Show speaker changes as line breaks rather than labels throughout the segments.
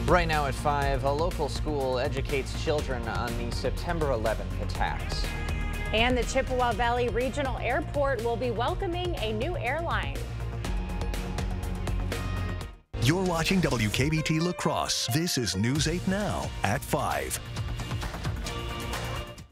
Right now at 5, a local school educates children on the September 11th attacks.
And the Chippewa Valley Regional Airport will be welcoming a new airline.
You're watching WKBT La Crosse. This is News 8 Now at 5.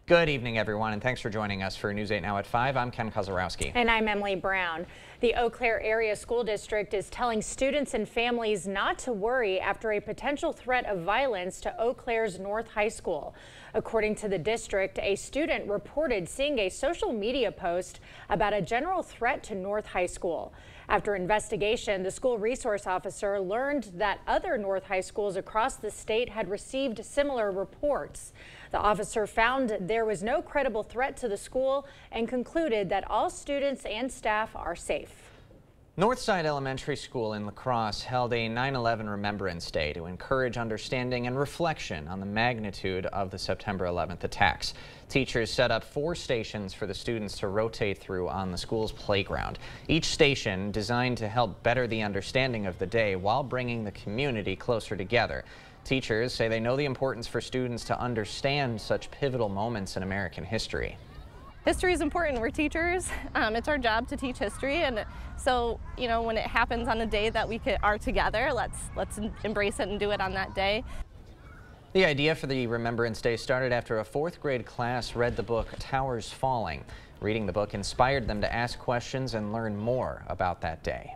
Good evening, everyone, and thanks for joining us for News 8 Now at 5. I'm Ken Kozarowski.
And I'm Emily Brown. The Eau Claire Area School District is telling students and families not to worry after a potential threat of violence to Eau Claire's North High School. According to the district, a student reported seeing a social media post about a general threat to North High School. After investigation, the school resource officer learned that other North High schools across the state had received similar reports. The officer found there was no credible threat to the school and concluded that all students and staff are safe.
Northside Elementary School in La Crosse held a 9/11 Remembrance Day to encourage understanding and reflection on the magnitude of the September 11th attacks. Teachers set up 4 stations for the students to rotate through on the school's playground. Each station designed to help better the understanding of the day while bringing the community closer together. Teachers say they know the importance for students to understand such pivotal moments in American history.
History is important. We're teachers. It's our job to teach history, and so when it happens on a day that we are together, let's embrace it and do it on that day.
The idea for the Remembrance Day started after a 4th grade class read the book Towers Falling. Reading the book inspired them to ask questions and learn more about that day.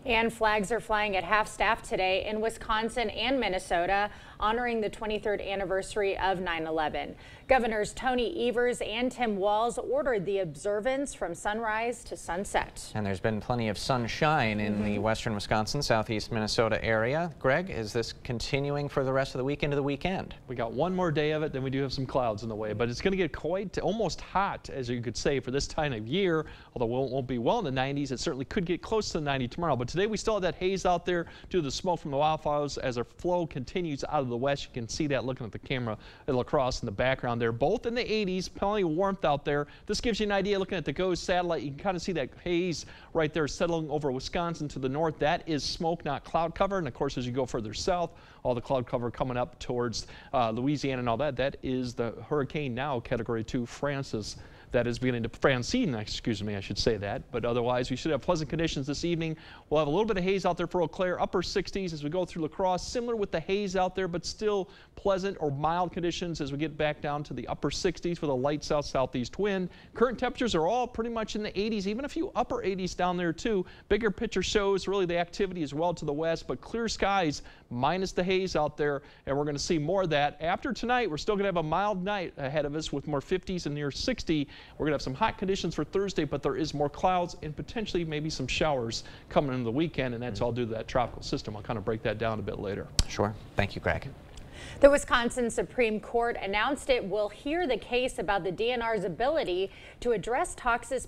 And flags are flying at half-staff today in Wisconsin and Minnesota, honoring the 23rd anniversary of 9/11. Governors Tony Evers and Tim Walz ordered the observance from sunrise to sunset.
And there's been plenty of sunshine in the western Wisconsin, southeast Minnesota area. Greg, is this continuing for the rest of the week into the weekend?
We got one more day of it, then we do have some clouds in the way, but it's going to get quite almost hot, as you could say, for this time of year. Although it won't be well in the 90s, it certainly could get close to the 90 tomorrow. But today we still have that haze out there due to the smoke from the wildfires. As our flow continues out of the west, you can see that looking at the camera at La Crosse in the background there. Both in the 80s, plenty of warmth out there. This gives you an idea looking at the GOES satellite. You can kind of see that haze right there settling over Wisconsin to the north. That is smoke, not cloud cover. And of course, as you go further south, all the cloud cover coming up towards Louisiana and all that, that is the Hurricane now Category 2 Francis. That is beginning to Francine, excuse me, I should say that. But otherwise, we should have pleasant conditions this evening. We'll have a little bit of haze out there for Eau Claire, upper 60s as we go through La Crosse, similar with the haze out there, but still pleasant or mild conditions as we get back down to the upper 60s with a light south-southeast wind. Current temperatures are all pretty much in the 80s, even a few upper 80s down there too. Bigger picture shows really the activity as well to the west, but clear skies minus the haze out there, and we're going to see more of that. After tonight, we're still going to have a mild night ahead of us with more 50s and near 60. We're going to have some hot conditions for Thursday, but there is more clouds and potentially maybe some showers coming into the weekend, and that's all due to that tropical system. I'll kind of break that down a bit later.
Sure. Thank you, Greg.
The Wisconsin Supreme Court announced it will hear the case about the DNR's ability to address toxic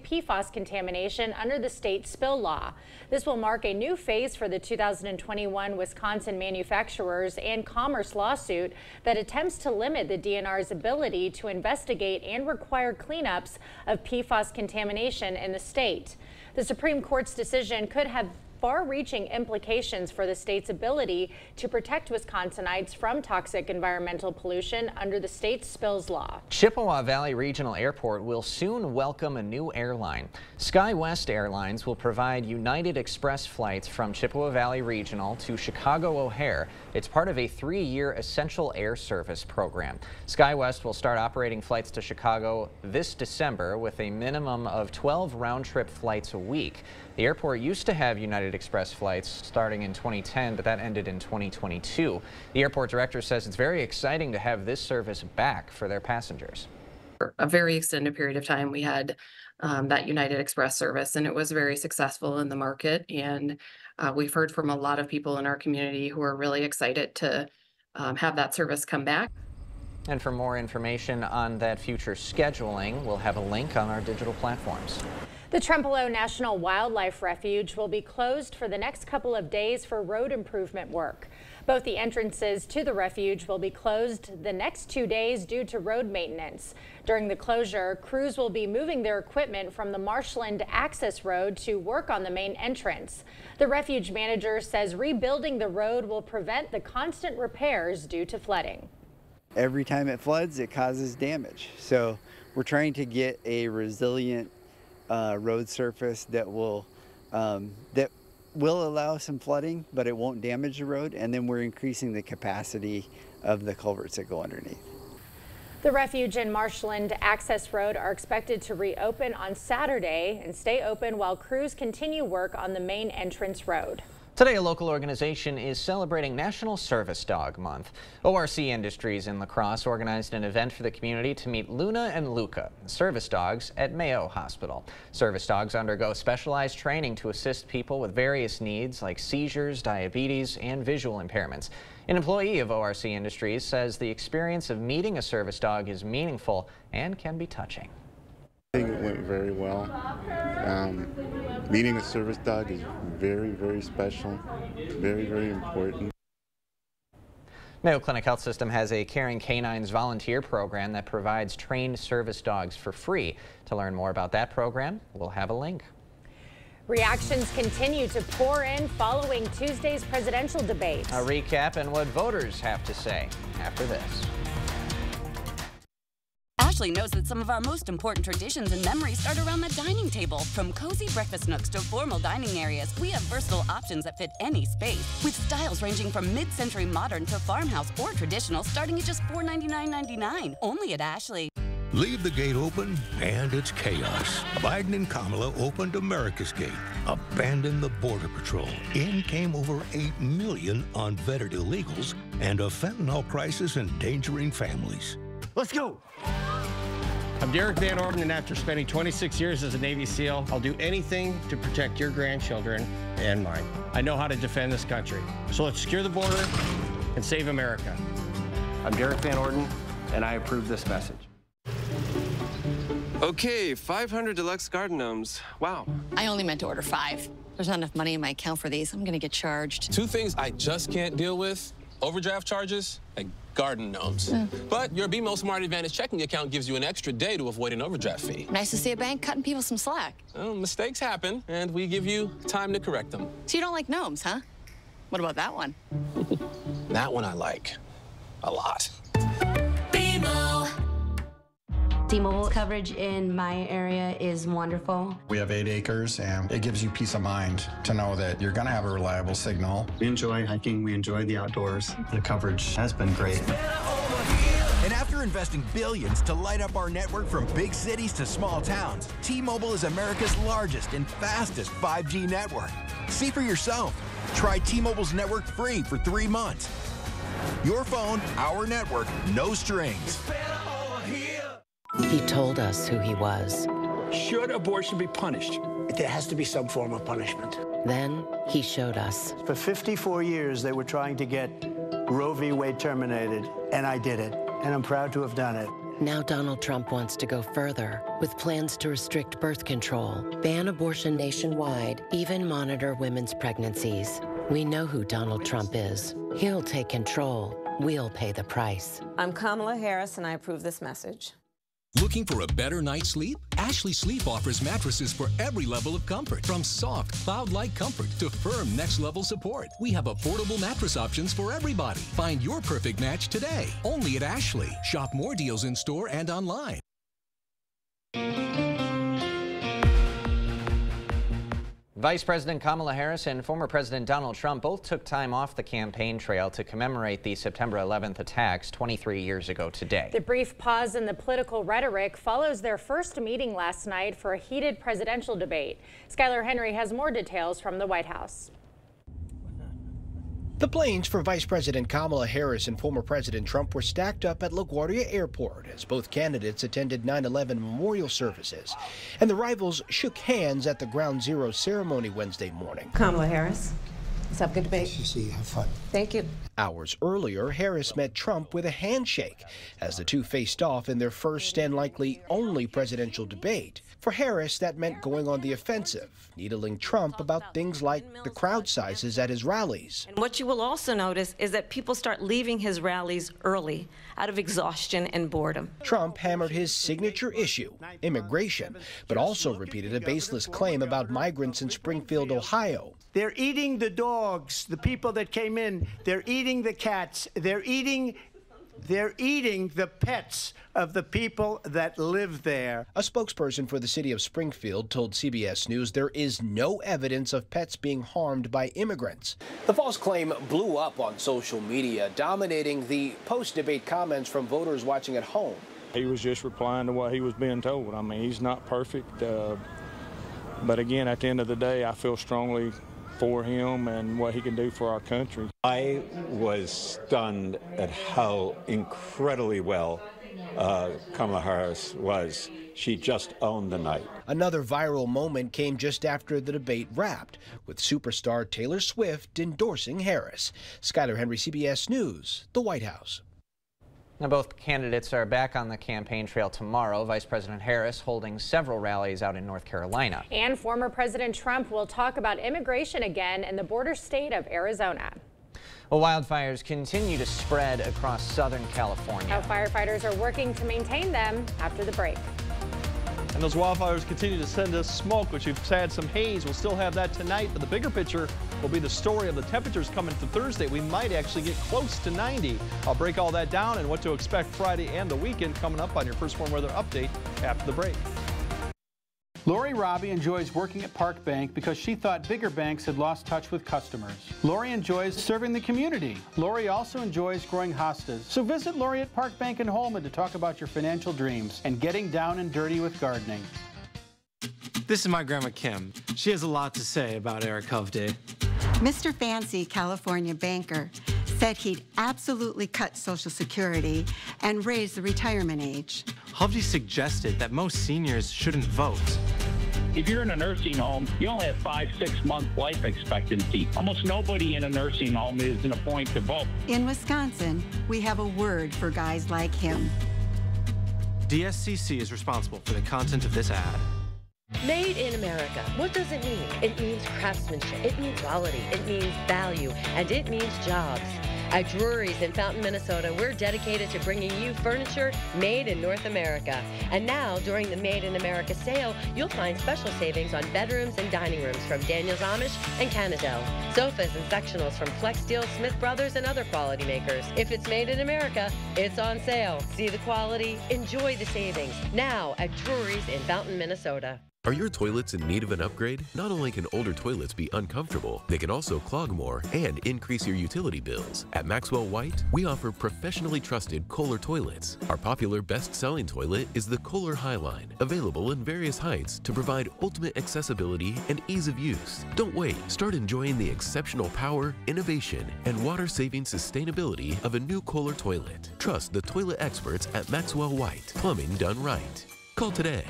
PFAS contamination under the state spill law. This will mark a new phase for the 2021 Wisconsin Manufacturers and Commerce lawsuit that attempts to limit the DNR's ability to investigate and require cleanups of PFAS contamination in the state. The Supreme Court's decision could have far-reaching implications for the state's ability to protect Wisconsinites from toxic environmental pollution under the state's spills law.
Chippewa Valley Regional Airport will soon welcome a new airline. SkyWest Airlines will provide United Express flights from Chippewa Valley Regional to Chicago O'Hare. It's part of a 3-year essential air service program. SkyWest will start operating flights to Chicago this December with a minimum of 12 round-trip flights a week. The airport used to have United Express flights starting in 2010, but that ended in 2022. The airport director says it's very exciting to have this service back for their passengers.
For a very extended period of time, we had that United Express service, and it was very successful in the market. And we've heard from a lot of people in our community who are really excited to have that service come back.
And for more information on that future scheduling, we'll have a link on our digital platforms.
The Trempealeau National Wildlife Refuge will be closed for the next couple of days for road improvement work. Both the entrances to the refuge will be closed the next 2 days due to road maintenance. During the closure, crews will be moving their equipment from the Marshland access road to work on the main entrance. The refuge manager says rebuilding the road will prevent the constant repairs due to flooding.
Every time it floods, it causes damage. So we're trying to get a resilient road surface that will allow some flooding, but it won't damage the road. And then we're increasing the capacity of the culverts that go underneath.
The refuge and Marshland access road are expected to reopen on Saturday and stay open while crews continue work on the main entrance road.
Today, a local organization is celebrating National Service Dog Month. ORC Industries in La Crosse organized an event for the community to meet Luna and Luca, service dogs at Mayo Hospital. Service dogs undergo specialized training to assist people with various needs like seizures, diabetes, and visual impairments. An employee of ORC Industries says the experience of meeting a service dog is meaningful and can be touching.
I think it went very well. Meeting a service dog is very, very special, very, very important.
Mayo Clinic Health System has a Caring Canines volunteer program that provides trained service dogs for free. To learn more about that program, we'll have a link.
Reactions continue to pour in following Tuesday's presidential debate.
A recap and what voters have to say after this.
Ashley knows that some of our most important traditions and memories start around the dining table. From cozy breakfast nooks to formal dining areas, we have versatile options that fit any space, with styles ranging from mid-century modern to farmhouse or traditional, starting at just $499.99. Only at Ashley.
Leave the gate open and it's chaos. Biden and Kamala opened America's gate, abandoned the Border Patrol. In came over 8 million unvetted illegals and a fentanyl crisis endangering families.
Let's go. I'm Derek Van Orden, and after spending 26 years as a Navy SEAL, I'll do anything to protect your grandchildren and mine. I know how to defend this country. So let's secure the border and save America. I'm Derek Van Orden, and I approve this message.
Okay, 500 deluxe garden gnomes. Wow.
I only meant to order 5. There's not enough money in my account for these. I'm gonna get charged.
2 things I just can't deal with: overdraft charges and garden gnomes. But your BMO Smart Advantage checking account gives you an extra day to avoid an overdraft fee.
Nice to see a bank cutting people some slack.
Well, mistakes happen, and we give you time to correct them.
So you don't like gnomes, huh? What about that one?
That one I like a lot.
T-Mobile coverage in my area is wonderful.
We have 8 acres, and it gives you peace of mind to know that you're going to have a reliable signal.
We enjoy hiking. We enjoy the outdoors. The coverage has been great.
And after investing billions to light up our network from big cities to small towns, T-Mobile is America's largest and fastest 5G network. See for yourself. Try T-Mobile's network free for 3 months. Your phone, our network, no strings.
He told us who he was.
Should abortion be punished?
There has to be some form of punishment.
Then he showed us.
For 54 years, they were trying to get Roe v. Wade terminated, and I did it, and I'm proud to have done it.
Now Donald Trump wants to go further with plans to restrict birth control, ban abortion nationwide, even monitor women's pregnancies. We know who Donald Trump is. He'll take control. We'll pay the price.
I'm Kamala Harris, and I approve this message.
Looking for a better night's sleep? Ashley Sleep offers mattresses for every level of comfort, from soft, cloud-like comfort to firm next-level support. We have affordable mattress options for everybody. Find your perfect match today, only at Ashley. Shop more deals in store and online.
Vice President Kamala Harris and former President Donald Trump both took time off the campaign trail to commemorate the September 11th attacks 23 years ago today.
The brief pause in the political rhetoric follows their first meeting last night for a heated presidential debate. Skylar Henry has more details from the White House.
The planes for Vice President Kamala Harris and former President Trump were stacked up at LaGuardia Airport as both candidates attended 9/11 memorial services, and the rivals shook hands at the Ground Zero ceremony Wednesday morning.
Kamala Harris. Let's have a good debate.
See you. Have fun.
Thank you.
Hours earlier, Harris met Trump with a handshake as the two faced off in their first and likely only presidential debate. For Harris, that meant going on the offensive, needling Trump about things like the crowd sizes at his rallies.
And what you will also notice is that people start leaving his rallies early out of exhaustion and boredom.
Trump hammered his signature issue, immigration, but also repeated a baseless claim about migrants in Springfield, Ohio.
They're eating the dogs, the people that came in. They're eating the cats. They're eating the pets of the people that live there.
A spokesperson for the city of Springfield told CBS News there is no evidence of pets being harmed by immigrants. The false claim blew up on social media, dominating the post-debate comments from voters watching at home.
He was just replying to what he was being told. I mean, he's not perfect, but again, at the end of the day, I feel strongly for him and what he can do for our country.
I was stunned at how incredibly well Kamala Harris was. She just owned the night.
Another viral moment came just after the debate wrapped, with superstar Taylor Swift endorsing Harris. Skyler Henry, CBS News, the White House.
Now, both candidates are back on the campaign trail tomorrow. Vice President Harris holding several rallies out in North Carolina.
And former President Trump will talk about immigration again in the border state of Arizona.
Well, wildfires continue to spread across Southern California.
How firefighters are working to maintain them after the break.
And those wildfires continue to send us smoke, which we've had some haze. We'll still have that tonight, but the bigger picture will be the story of the temperatures coming to Thursday. We might actually get close to 90. I'll break all that down and what to expect Friday and the weekend coming up on your First Warn Weather update after the break.
Lori Robbie enjoys working at Park Bank because she thought bigger banks had lost touch with customers. Lori enjoys serving the community. Lori also enjoys growing hostas. So visit Lori at Park Bank in Holman to talk about your financial dreams and getting down and dirty with gardening.
This is my grandma Kim. She has a lot to say about Eric Hovde.
Mr. Fancy, California banker, said he'd absolutely cut Social Security and raise the retirement age.
Hovde suggested that most seniors shouldn't vote.
If you're in a nursing home, you only have 5-6 month life expectancy. Almost nobody in a nursing home is in a point to vote.
In Wisconsin, we have a word for guys like him.
DSCC is responsible for the content of this ad.
Made in America. What does it mean? It means craftsmanship. It means quality. It means value. And it means jobs. At Drury's in Fountain, Minnesota, we're dedicated to bringing you furniture made in North America. And now, during the Made in America sale, you'll find special savings on bedrooms and dining rooms from Daniels Amish and Canadell. Sofas and sectionals from Flex Steel, Smith Brothers, and other quality makers. If it's made in America, it's on sale. See the quality, enjoy the savings. Now at Drury's in Fountain, Minnesota.
Are your toilets in need of an upgrade? Not only can older toilets be uncomfortable, they can also clog more and increase your utility bills. At Maxwell White, we offer professionally trusted Kohler toilets. Our popular best-selling toilet is the Kohler Highline, available in various heights to provide ultimate accessibility and ease of use. Don't wait. Start enjoying the exceptional power, innovation, and water-saving sustainability of a new Kohler toilet. Trust the toilet experts at Maxwell White. Plumbing done right. Call today.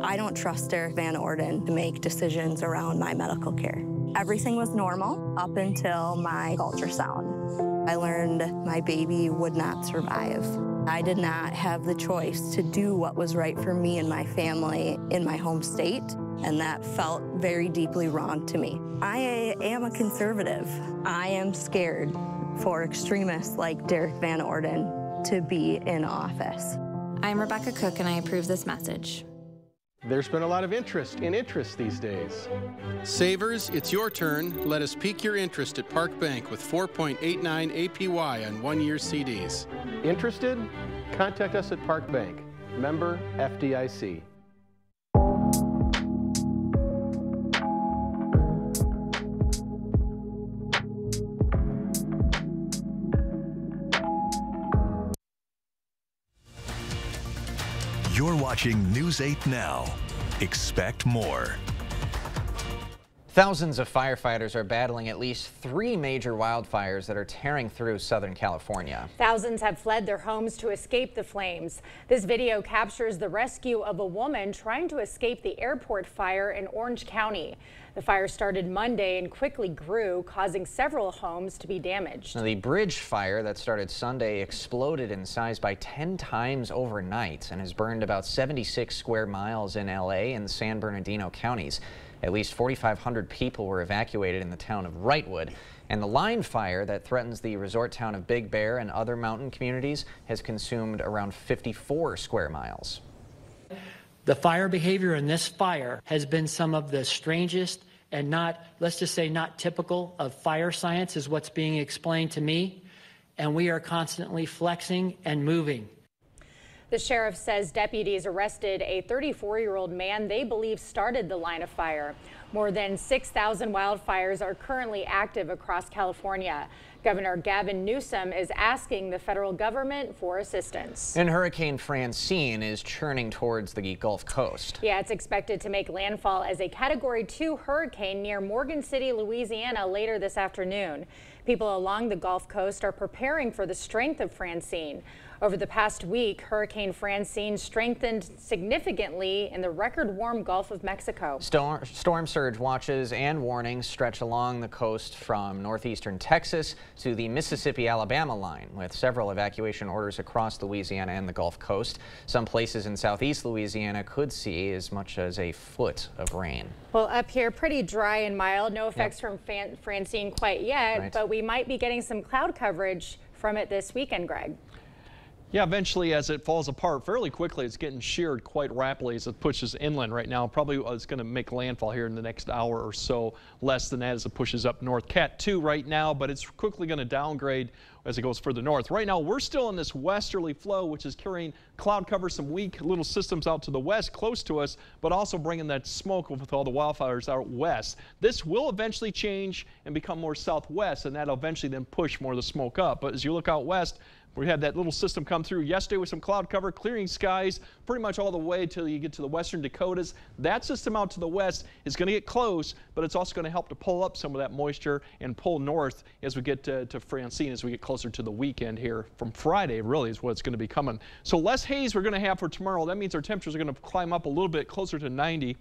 I don't trust Derek Van Orden to make decisions around my medical care. Everything was normal up until my ultrasound. I learned my baby would not survive. I did not have the choice to do what was right for me and my family in my home state, and that felt very deeply wrong to me. I am a conservative. I am scared for extremists like Derek Van Orden to be in office.
I'm Rebecca Cook, and I approve this message.
There's been a lot of interest these days.
Savers, it's your turn. Let us pique your interest at Park Bank with 4.89 APY on one-year CDs.
Interested? Contact us at Park Bank. Member FDIC.
You're watching News 8 Now. Expect more.
Thousands of firefighters are battling at least 3 major wildfires that are tearing through Southern California.
Thousands have fled their homes to escape the flames. This video captures the rescue of a woman trying to escape the airport fire in Orange County. The fire started Monday and quickly grew, causing several homes to be damaged.
Now, the bridge fire that started Sunday exploded in size by 10 times overnight and has burned about 76 square miles in LA and San Bernardino counties. At least 4,500 people were evacuated in the town of Wrightwood, and the line fire that threatens the resort town of Big Bear and other mountain communities has consumed around 54 square miles.
The fire behavior in this fire has been some of the strangest and not, let's just say, not typical of fire science is what's being explained to me, and we are constantly flexing and moving.
The sheriff says deputies arrested a 34-year-old man they believe started the line of fire. More than 6,000 wildfires are currently active across California. Governor Gavin Newsom is asking the federal government for assistance.
And Hurricane Francine is churning towards the Gulf Coast.
Yeah, it's expected to make landfall as a Category 2 hurricane near Morgan City, Louisiana later this afternoon. People along the Gulf Coast are preparing for the strength of Francine. Over the past week, Hurricane Francine strengthened significantly in the record-warm Gulf of Mexico.
Storm surge watches and warnings stretch along the coast from northeastern Texas to the Mississippi-Alabama line, with several evacuation orders across Louisiana and the Gulf Coast. Some places in southeast Louisiana could see as much as a foot of rain.
Well, up here, pretty dry and mild. No effects from Francine quite yet, but we might be getting some cloud coverage from it this weekend, Greg.
Yeah, eventually as it falls apart fairly quickly, it's getting sheared quite rapidly as it pushes inland right now. Probably it's going to make landfall here in the next hour or so, less than that as it pushes up north. Cat 2 right now, but it's quickly going to downgrade as it goes further north. Right now, we're still in this westerly flow, which is carrying cloud cover, some weak little systems out to the west close to us, but also bringing that smoke with all the wildfires out west. This will eventually change and become more southwest, and that'll eventually then push more of the smoke up. But as you look out west, we had that little system come through yesterday with some cloud cover, clearing skies pretty much all the way till you get to the western Dakotas. That system out to the west is going to get close, but it's also going to help to pull up some of that moisture and pull north as we get to Francine, as we get closer to the weekend here. From Friday, really, is what's going to be coming. So less haze we're going to have for tomorrow. That means our temperatures are going to climb up a little bit closer to 90.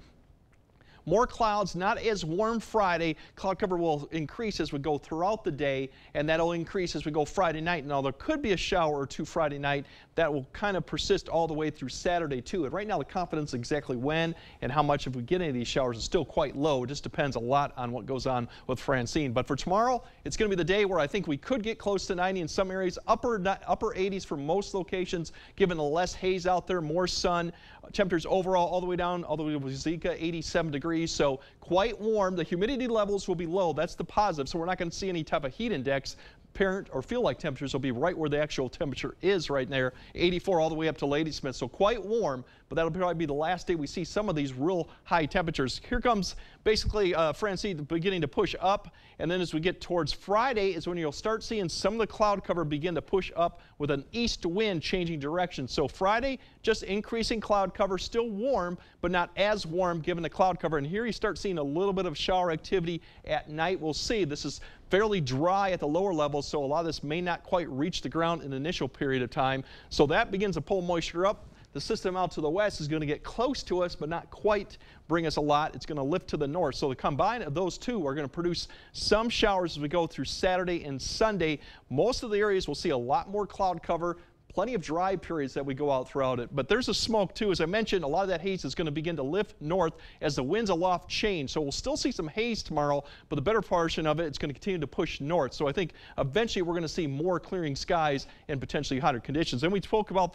More clouds, not as warm Friday. Cloud cover will increase as we go throughout the day, and that'll increase as we go Friday night. Now, there could be a shower or two Friday night that will kind of persist all the way through Saturday, too. And right now, the confidence exactly when and how much if we get any of these showers is still quite low. It just depends a lot on what goes on with Francine. But for tomorrow, it's going to be the day where I think we could get close to 90 in some areas, upper 80s for most locations, given the less haze out there, more sun. Temperatures overall all the way down, all the way to Wazeeka, 87 degrees. So quite warm. The humidity levels will be low. That's the positive. So we're not going to see any type of heat index. Apparent or feel like temperatures will be right where the actual temperature is right there, 84 all the way up to Ladysmith. So quite warm, but that'll probably be the last day we see some of these real high temperatures. Here comes basically Francine beginning to push up, and then as we get towards Friday is when you'll start seeing some of the cloud cover begin to push up with an east wind changing direction. So Friday, just increasing cloud cover, still warm, but not as warm given the cloud cover. And here you start seeing a little bit of shower activity at night. We'll see. This is fairly dry at the lower levels, so a lot of this may not quite reach the ground in the initial period of time. So that begins to pull moisture up. The system out to the west is going to get close to us, but not quite bring us a lot. It's going to lift to the north. So the combine of those two are going to produce some showers as we go through Saturday and Sunday. Most of the areas will see a lot more cloud cover. Plenty of dry periods that we go out throughout it. But there's a smoke too. As I mentioned, a lot of that haze is going to begin to lift north as the winds aloft change. So we'll still see some haze tomorrow, but the better portion of it, it's going to continue to push north. So I think eventually we're going to see more clearing skies and potentially hotter conditions. And we spoke about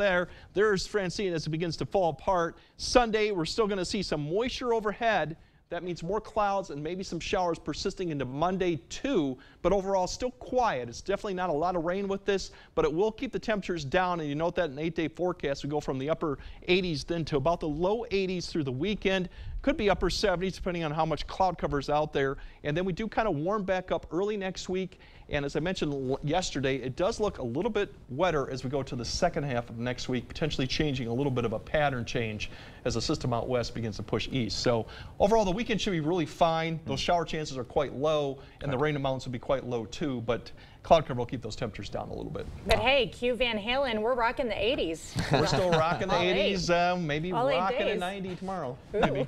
there's Francine as it begins to fall apart. Sunday, we're still going to see some moisture overhead. That means more clouds and maybe some showers persisting into Monday too, but overall still quiet. It's definitely not a lot of rain with this, but it will keep the temperatures down. And you note that in the 8-day forecast, we go from the upper 80s then to about the low 80s through the weekend. Could be upper 70s depending on how much cloud cover is out there. And then we do kind of warm back up early next week. And as I mentioned yesterday, it does look a little bit wetter as we go to the second half of next week, potentially changing a little bit of a pattern change as the system out west begins to push east. So overall, the weekend should be really fine. Those shower chances are quite low, and the rain amounts will be quite low too. But cloud cover will keep those temperatures down a little bit.
But hey, Q Van Halen, we're rocking the 80s.
We're still rocking the 80s. Maybe
All 8
rocking a
days.
90 tomorrow.
Ooh.
Maybe.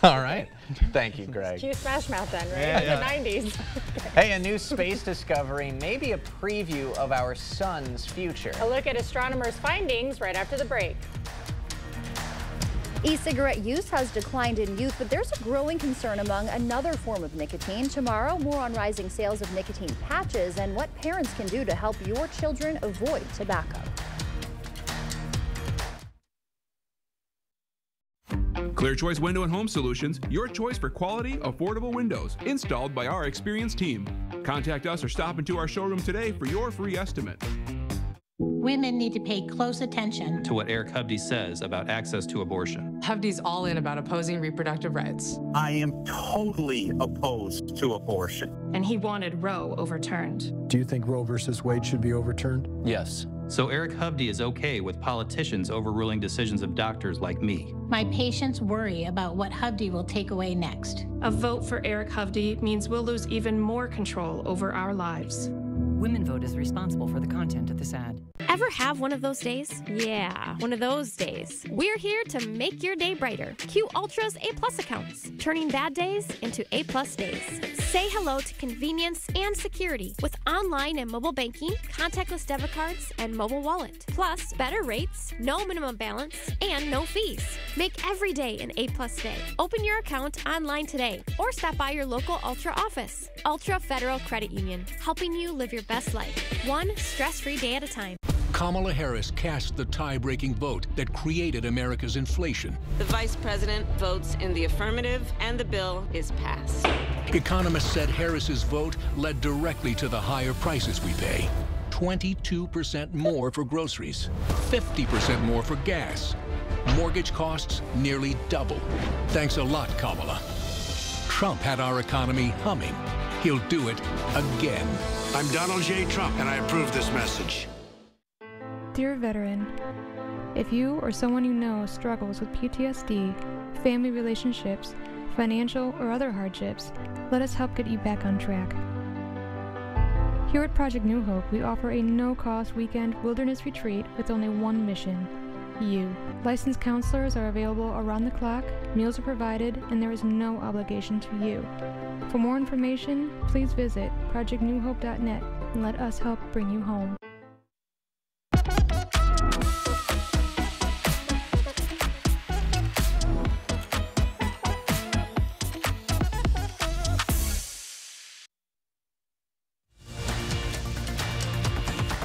All right. Thank you, Greg.
Q Smash Mouth then, right?
Yeah,
The 90s.
Hey, a new space discovery, maybe a preview of our sun's future.
A look at astronomers' findings right after the break.
E-cigarette use has declined in youth, but there's a growing concern among another form of nicotine. Tomorrow, more on rising sales of nicotine patches and what parents can do to help your children avoid tobacco.
Clear Choice Window and Home Solutions, your choice for quality, affordable windows, installed by our experienced team. Contact us or stop into our showroom today for your free estimate.
Women need to pay close attention
to what Eric Hovde says about access to abortion.
Hovde's all in about opposing reproductive rights.
I am totally opposed to abortion.
And he wanted Roe overturned.
Do you think Roe versus Wade should be overturned?
Yes. So Eric Hovde is okay with politicians overruling decisions of doctors like me.
My patients worry about what Hovde will take away next.
A vote for Eric Hovde means we'll lose even more control over our lives.
Women Vote is responsible for the content of this ad.
Ever have one of those days? Yeah, one of those days. We're here to make your day brighter. Q Ultra's A+ accounts, turning bad days into A+ days. Say hello to convenience and security with online and mobile banking, contactless debit cards, and mobile wallet. Plus, better rates, no minimum balance, and no fees. Make every day an A+ day. Open your account online today or stop by your local Ultra office. Ultra Federal Credit Union, helping you live your best life, one stress-free day at a time.
Kamala Harris cast the tie-breaking vote that created America's inflation.
The vice president votes in the affirmative, and the bill is passed.
Economists said Harris's vote led directly to the higher prices we pay. 22% more for groceries, 50% more for gas. Mortgage costs nearly double. Thanks a lot, Kamala. Trump had our economy humming. He'll do it again.
I'm Donald J. Trump, and I approve this message.
Dear veteran, if you or someone you know struggles with PTSD, family relationships, financial or other hardships, let us help get you back on track. Here at Project New Hope, we offer a no-cost weekend wilderness retreat with only one mission: you. Licensed counselors are available around the clock, meals are provided, and there is no obligation to you. For more information, please visit projectnewhope.net and let us help bring you home.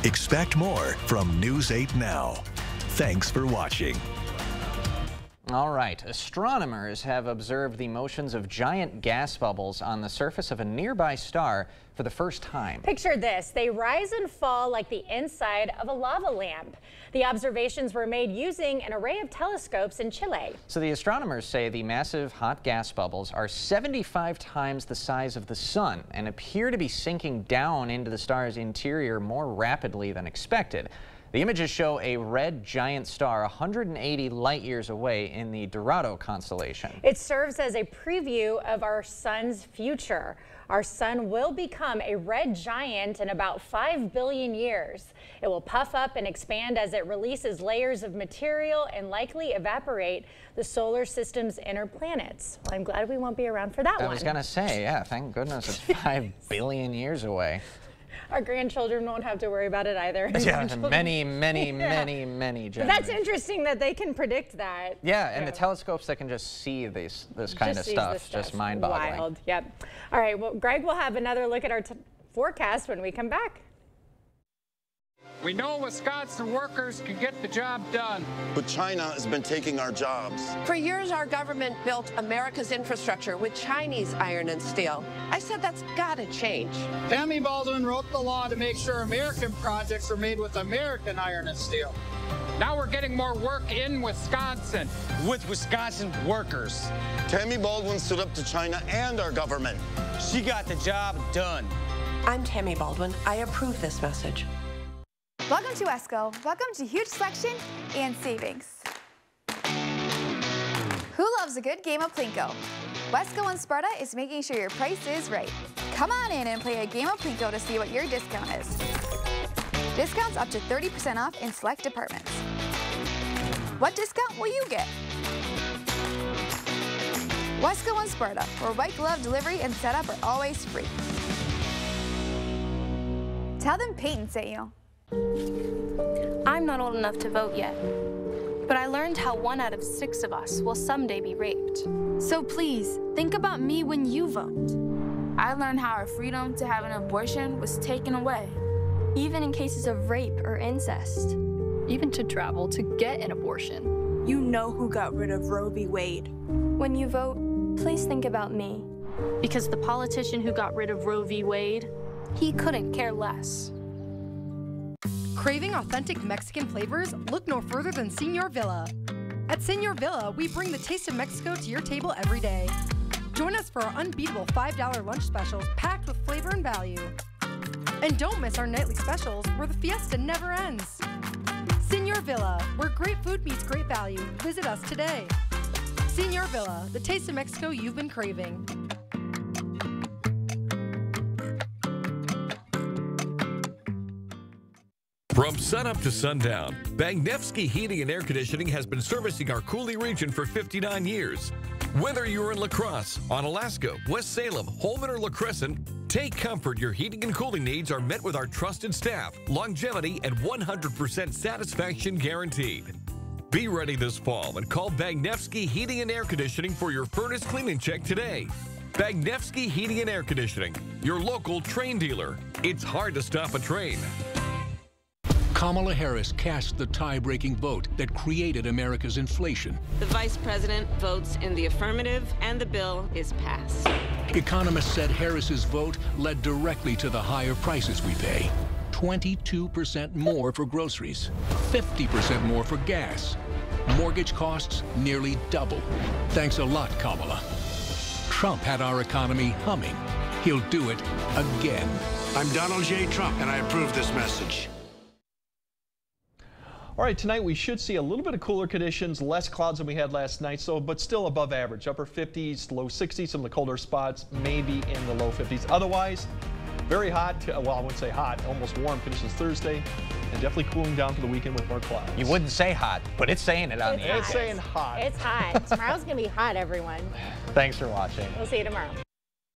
Expect more from News 8 Now. Thanks for watching.
All right, astronomers have observed the motions of giant gas bubbles on the surface of a nearby star for the first time.
Picture this. They rise and fall like the inside of a lava lamp. The observations were made using an array of telescopes in Chile.
So the astronomers say the massive hot gas bubbles are 75 times the size of the sun and appear to be sinking down into the star's interior more rapidly than expected. The images show a red giant star 180 light years away in the Dorado constellation.
It serves as a preview of our sun's future. Our sun will become a red giant in about 5 billion years. It will puff up and expand as it releases layers of material and likely evaporate the solar system's inner planets. Well, I'm glad we won't be around for that one.
I was going to say, yeah, thank goodness it's 5 billion years away.
Our grandchildren won't have to worry about it either.
Yeah, many generations.
But that's interesting that they can predict that.
Yeah, and the telescopes that can just see this kind of stuff, just mind-boggling.
Wild, yep. All right, well, Greg will have another look at our forecast when we come back.
We know Wisconsin workers can get the job done.
But China has been taking our jobs.
For years, our government built America's infrastructure with Chinese iron and steel. I said that's got to change.
Tammy Baldwin wrote the law to make sure American projects are made with American iron and steel. Now we're getting more work in Wisconsin.
With Wisconsin workers.
Tammy Baldwin stood up to China and our government.
She got the job done.
I'm Tammy Baldwin. I approve this message.
Welcome to Wesco. Welcome to huge selection and savings. Who loves a good game of Plinko? Wesco and Sparta is making sure your price is right. Come on in and play a game of Plinko to see what your discount is. Discounts up to 30% off in select departments. What discount will you get? Wesco and Sparta, where white glove delivery and setup are always free. Tell them Peyton sent you.
I'm not old enough to vote yet, but I learned how 1 out of 6 of us will someday be raped.
So please, think about me when you vote. I learned how our freedom to have an abortion was taken away.
Even in cases of rape or incest.
Even to travel to get an abortion.
You know who got rid of Roe v. Wade. When you vote, please think about me. Because the politician who got rid of Roe v. Wade, he couldn't care less.
Craving authentic Mexican flavors? Look no further than Señor Villa. At Señor Villa, we bring the taste of Mexico to your table every day. Join us for our unbeatable $5 lunch specials packed with flavor and value. And don't miss our nightly specials where the fiesta never ends. Señor Villa, where great food meets great value. Visit us today. Señor Villa, the taste of Mexico you've been craving.
From sunup to sundown, Bagnevsky Heating and Air Conditioning has been servicing our Cooley region for 59 years. Whether you're in La Crosse, Onalaska, West Salem, Holmen, or La Crescent, take comfort your heating and cooling needs are met with our trusted staff, longevity, and 100% satisfaction guaranteed. Be ready this fall and call Bagnevsky Heating and Air Conditioning for your furnace cleaning check today. Bagnevsky Heating and Air Conditioning, your local train dealer. It's hard to stop a train.
Kamala Harris cast the tie-breaking vote that created America's inflation.
The vice president votes in the affirmative, and the bill is passed.
Economists said Harris's vote led directly to the higher prices we pay. 22% more for groceries, 50% more for gas. Mortgage costs nearly double. Thanks a lot, Kamala. Trump had our economy humming. He'll do it again.
I'm Donald J. Trump, and I approve this message.
All right, tonight we should see a little bit of cooler conditions, less clouds than we had last night, but still above average. Upper 50s, low 60s, some of the colder spots, maybe in the low 50s. Otherwise, very hot, well, I wouldn't say hot, almost warm conditions Thursday, and definitely cooling down for the weekend with more clouds.
You wouldn't say hot, but it's saying it on the air.
It's saying hot.
It's hot. Tomorrow's going to be hot, everyone.
Thanks for watching.
We'll see you tomorrow.